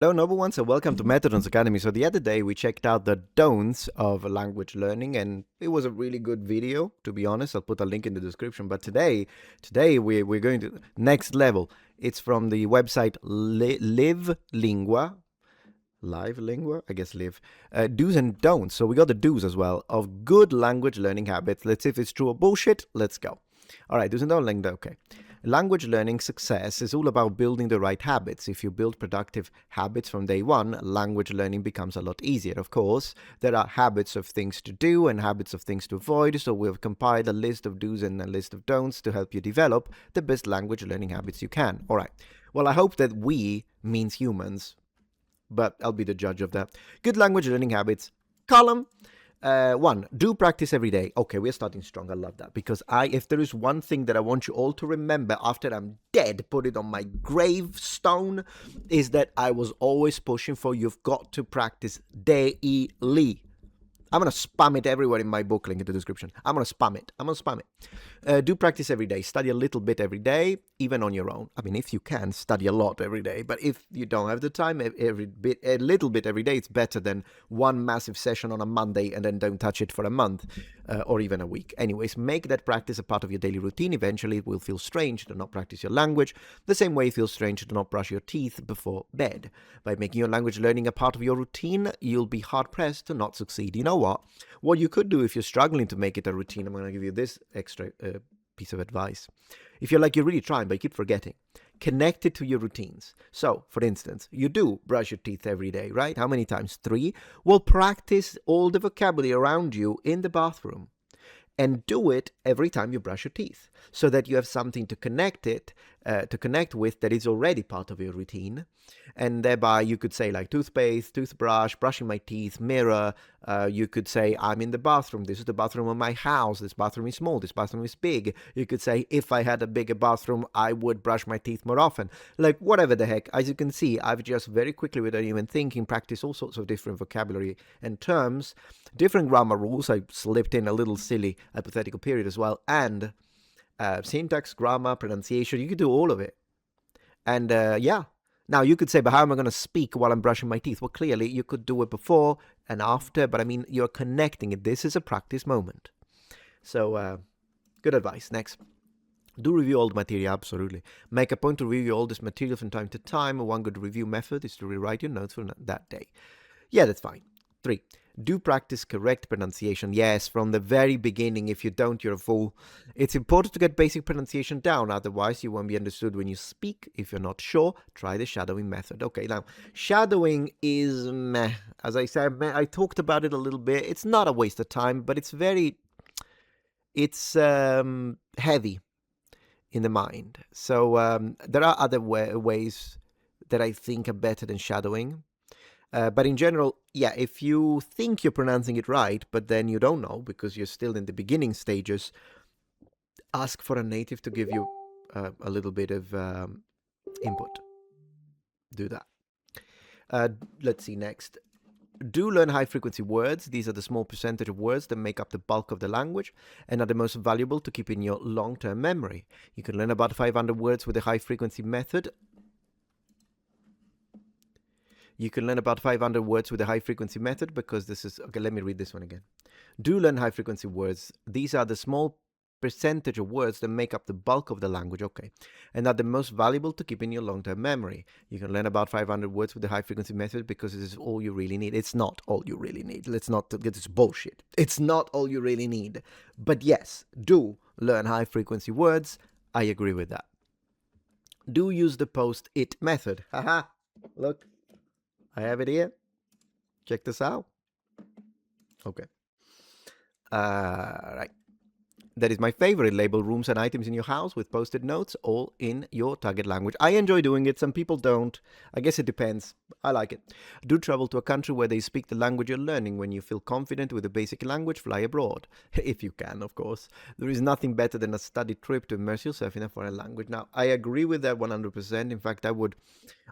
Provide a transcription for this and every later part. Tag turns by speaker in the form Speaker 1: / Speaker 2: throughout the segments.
Speaker 1: Hello, noble ones, and welcome to Metatron's Academy. So the other day we checked out the don'ts of language learning, and it was a really good video. To be honest, I'll put a link in the description. But today we're going to next level. It's from the website Live Lingua, Live Lingua, I guess live. Do's and don'ts. So we got the do's as well of good language learning habits. Let's see if it's true or bullshit. Let's go. All right, do's and don'ts. Okay. Language learning success is all about building the right habits. If you build productive habits from day one, language learning becomes a lot easier. Of course, there are habits of things to do and habits of things to avoid, so we've compiled a list of do's and a list of don'ts to help you develop the best language learning habits you can. All right. Well, I hope that we means humans, but I'll be the judge of that. Good language learning habits. Column. One, do practice every day. Okay, we're starting strong. I love that because if there is one thing that I want you all to remember after I'm dead, put it on my gravestone, is that I was always pushing for you've got to practice daily. I'm going to spam it everywhere in my book, link in the description. I'm going to spam it. Do practice every day. Study a little bit every day, even on your own. I mean, if you can, study a lot every day. But if you don't have the time, a little bit every day, it's better than one massive session on a Monday and then don't touch it for a month or even a week. Anyways, make that practice a part of your daily routine. Eventually, it will feel strange to not practice your language. The same way it feels strange to not brush your teeth before bed. By making your language learning a part of your routine, you'll be hard-pressed to not succeed. You know what you could do if you're struggling to make it a routine? I'm going to give you this extra piece of advice. If you're really trying but you keep forgetting, connect it to your routines. So, for instance, you do brush your teeth every day, right? How many times? 3. Well, practice all the vocabulary around you in the bathroom and do it every time you brush your teeth so that you have something to connect with that is already part of your routine. And thereby you could say like toothpaste, toothbrush, brushing my teeth, mirror. You could say I'm in the bathroom. This is the bathroom of my house. This bathroom is small. This bathroom is big. You could say if I had a bigger bathroom, I would brush my teeth more often. Like whatever the heck. As you can see, I've just very quickly without even thinking practiced all sorts of different vocabulary and terms, different grammar rules. I slipped in a little silly hypothetical period as well, and syntax, grammar, pronunciation. You could do all of it. And yeah. Now, you could say, but how am I going to speak while I'm brushing my teeth? Well, clearly, you could do it before and after, but I mean, you're connecting it. This is a practice moment. So, good advice. Next. Do review old material, absolutely. Make a point to review all this material from time to time. One good review method is to rewrite your notes for that day. Yeah, that's fine. 3. Do practice correct pronunciation. Yes, from the very beginning. If you don't, you're a fool. It's important to get basic pronunciation down, otherwise you won't be understood when you speak. If you're not sure, try the shadowing method. Okay, now, shadowing is meh. As I said, I talked about it a little bit. It's not a waste of time, but it's heavy in the mind. So there are other ways that I think are better than shadowing. But in general, yeah, if you think you're pronouncing it right, but then you don't know because you're still in the beginning stages, ask for a native to give you a little bit of input. Do that. Let's see next. Do learn high-frequency words. These are the small percentage of words that make up the bulk of the language and are the most valuable to keep in your long-term memory. You can learn about 500 words with the high-frequency method. You can learn about 500 words with the high-frequency method because this is... Okay, let me read this one again. Do learn high-frequency words. These are the small percentage of words that make up the bulk of the language, okay, and are the most valuable to keep in your long-term memory. You can learn about 500 words with the high-frequency method because this is all you really need. It's not all you really need. Let's not get this bullshit. It's not all you really need. But yes, do learn high-frequency words. I agree with that. Do use the post-it method. Haha, look. I have it here. Check this out. Okay. Right. That is my favorite. Label rooms and items in your house with post-it notes, all in your target language. I enjoy doing it. Some people don't. I guess it depends. I like it. Do travel to a country where they speak the language you're learning. When you feel confident with the basic language, fly abroad. If you can, of course. There is nothing better than a study trip to immerse yourself in a foreign language. Now, I agree with that 100%. In fact, I would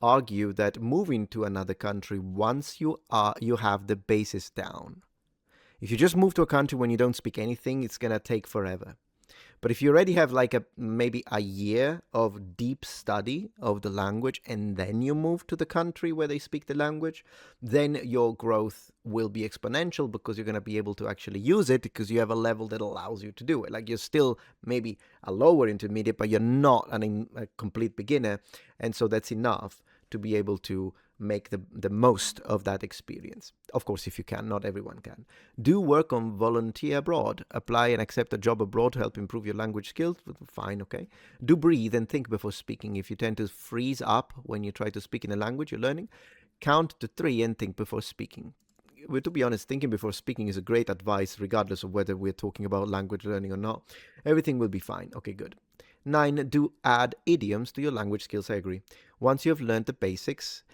Speaker 1: argue that moving to another country once you have the basis down. If you just move to a country when you don't speak anything, it's going to take forever. But if you already have like maybe a year of deep study of the language and then you move to the country where they speak the language, then your growth will be exponential because you're going to be able to actually use it because you have a level that allows you to do it. Like you're still maybe a lower intermediate, but you're not a complete beginner. And so that's enough to be able to make the most of that experience. Of course, if you can, not everyone can. Do work on volunteer abroad. Apply and accept a job abroad to help improve your language skills. Fine, okay. Do breathe and think before speaking. If you tend to freeze up when you try to speak in a language you're learning, count to 3 and think before speaking. Well, to be honest, thinking before speaking is a great advice, regardless of whether we're talking about language learning or not. Everything will be fine. Okay, good. 9, do add idioms to your language skills. I agree. Once you have learned the basics,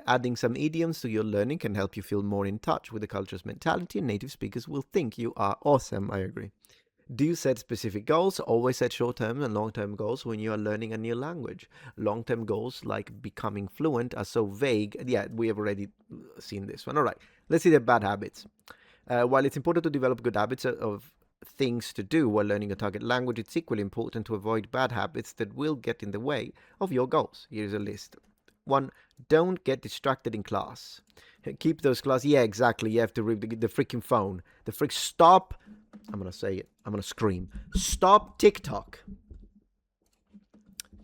Speaker 1: adding some idioms to your learning can help you feel more in touch with the culture's mentality, and native speakers will think you are awesome. I agree. Do you set specific goals? Always set short-term and long-term goals when you are learning a new language. Long-term goals like becoming fluent are so vague. Yeah, we have already seen this one. All right, let's see the bad habits. While it's important to develop good habits of things to do while learning a target language, it's equally important to avoid bad habits that will get in the way of your goals. Here's a list. 1, don't get distracted in class. Keep those classes. Yeah, exactly. You have to read the freaking phone. Stop. I'm going to say it. I'm going to scream. Stop TikTok.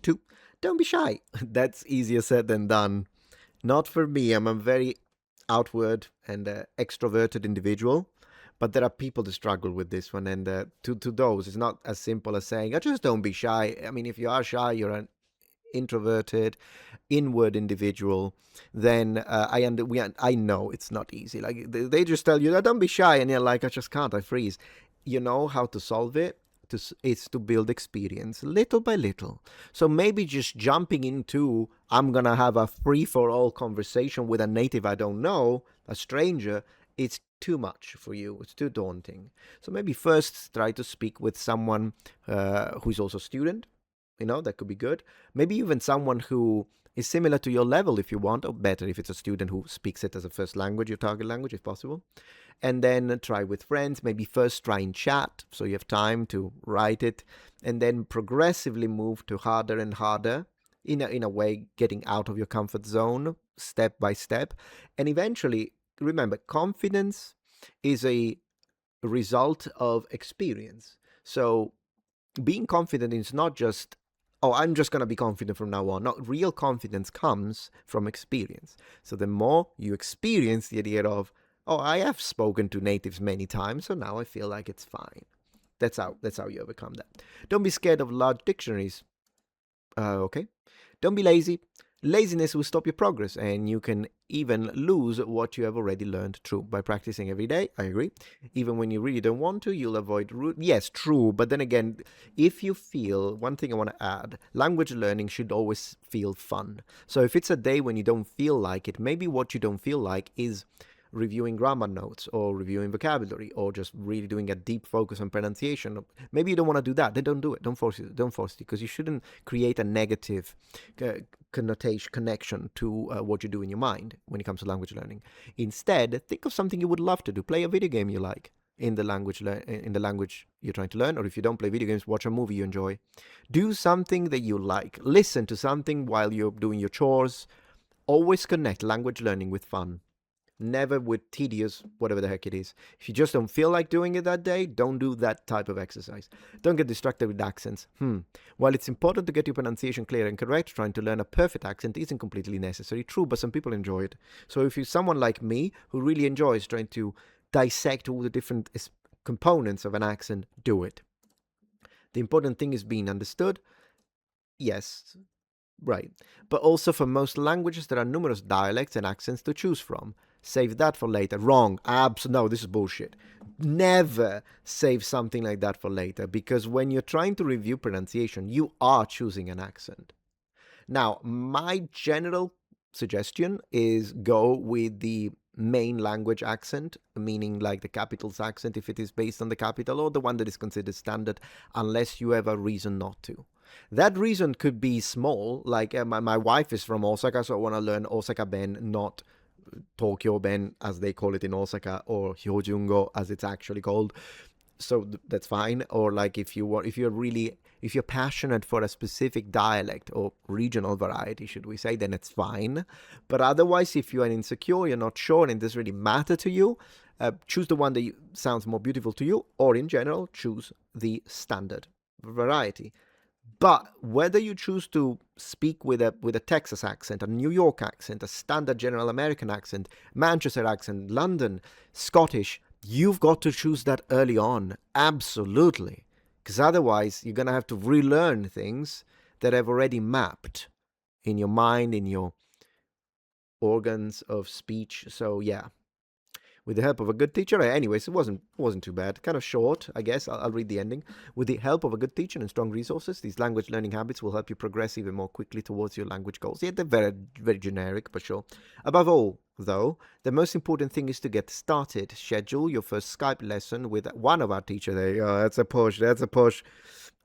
Speaker 1: 2, don't be shy. That's easier said than done. Not for me. I'm a very outward and extroverted individual. But there are people that struggle with this one. And to those, it's not as simple as saying, just don't be shy. I mean, if you are shy, you're an introverted, inward individual, then I know it's not easy. Like they just tell you, don't be shy, and you're like, I just can't. I freeze. You know how to solve it? It's to build experience little by little. So maybe just jumping into, I'm gonna have a free for all conversation with a native I don't know, a stranger. It's too much for you. It's too daunting. So maybe first try to speak with someone who's also a student. That could be good. Maybe even someone who is similar to your level if you want, or better if it's a student who speaks it as a first language, your target language, if possible. And then try with friends. Maybe first try in chat, so you have time to write it, and then progressively move to harder and harder, in a way, getting out of your comfort zone, step by step. And eventually, remember, confidence is a result of experience. So being confident is not just, I'm just going to be confident from now on. No, real confidence comes from experience. So the more you experience the idea of, I have spoken to natives many times, so now I feel like it's fine. That's how you overcome that. Don't be scared of large dictionaries. Okay. Don't be lazy. Laziness will stop your progress, and you can even lose what you have already learned. True. By practicing every day, I agree. Even when you really don't want to, you'll avoid route. Yes, true. But then again, if you feel, one thing I want to add, language learning should always feel fun. So if it's a day when you don't feel like it, maybe what you don't feel like is reviewing grammar notes or reviewing vocabulary or just really doing a deep focus on pronunciation. Maybe you don't want to do that. Then don't do it. Don't force it. Don't force it, because you shouldn't create a negative connection to what you do in your mind when it comes to language learning. Instead, think of something you would love to do. Play a video game you like in the language you're trying to learn, or if you don't play video games, watch a movie you enjoy. Do something that you like. Listen to something while you're doing your chores. Always connect language learning with fun. Never with tedious, whatever the heck it is. If you just don't feel like doing it that day, don't do that type of exercise. Don't get distracted with accents. While it's important to get your pronunciation clear and correct, trying to learn a perfect accent isn't completely necessary. True, but some people enjoy it. So if you're someone like me who really enjoys trying to dissect all the different components of an accent, do it. The important thing is being understood. Yes, right. But also, for most languages, there are numerous dialects and accents to choose from. Save that for later. Wrong. No, this is bullshit. Never save something like that for later, because when you're trying to review pronunciation, you are choosing an accent. Now, my general suggestion is go with the main language accent, meaning like the capital's accent if it is based on the capital, or the one that is considered standard, unless you have a reason not to. That reason could be small, like my wife is from Osaka, so I want to learn Osaka Ben, not Tokyo Ben, as they call it in Osaka, or Hyojungo, as it's actually called. So that's fine. Or like if you're passionate for a specific dialect or regional variety, should we say, then it's fine. But otherwise, if you're insecure, you're not sure, and it doesn't really matter to you, choose the one that sounds more beautiful to you, or in general, choose the standard variety. But whether you choose to speak with a Texas accent, a New York accent, a standard general American accent, Manchester accent, London, Scottish, you've got to choose that early on. Absolutely. Because otherwise, you're going to have to relearn things that have already mapped in your mind, in your organs of speech. So, yeah. With the help of a good teacher, anyways, it wasn't too bad. Kind of short, I guess. I'll read the ending. With the help of a good teacher and strong resources, these language learning habits will help you progress even more quickly towards your language goals. Yeah, they're very, very generic, but sure. Above all, though, the most important thing is to get started. Schedule your first Skype lesson with one of our teachers. There you go. That's a push. That's a push.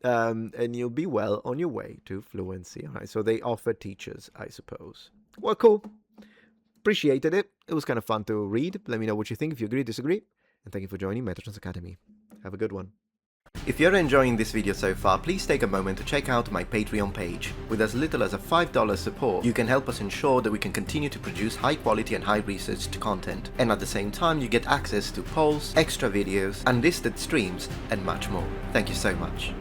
Speaker 1: And you'll be well on your way to fluency. All right. So they offer teachers, I suppose. Well, cool. Appreciated it. It was kind of fun to read. Let me know what you think, if you agree, disagree. And thank you for joining Metatron's Academy. Have a good one. If you're enjoying this video so far, please take a moment to check out my Patreon page. With as little as a $5 support, you can help us ensure that we can continue to produce high quality and high researched content. And at the same time, you get access to polls, extra videos, unlisted streams, and much more. Thank you so much.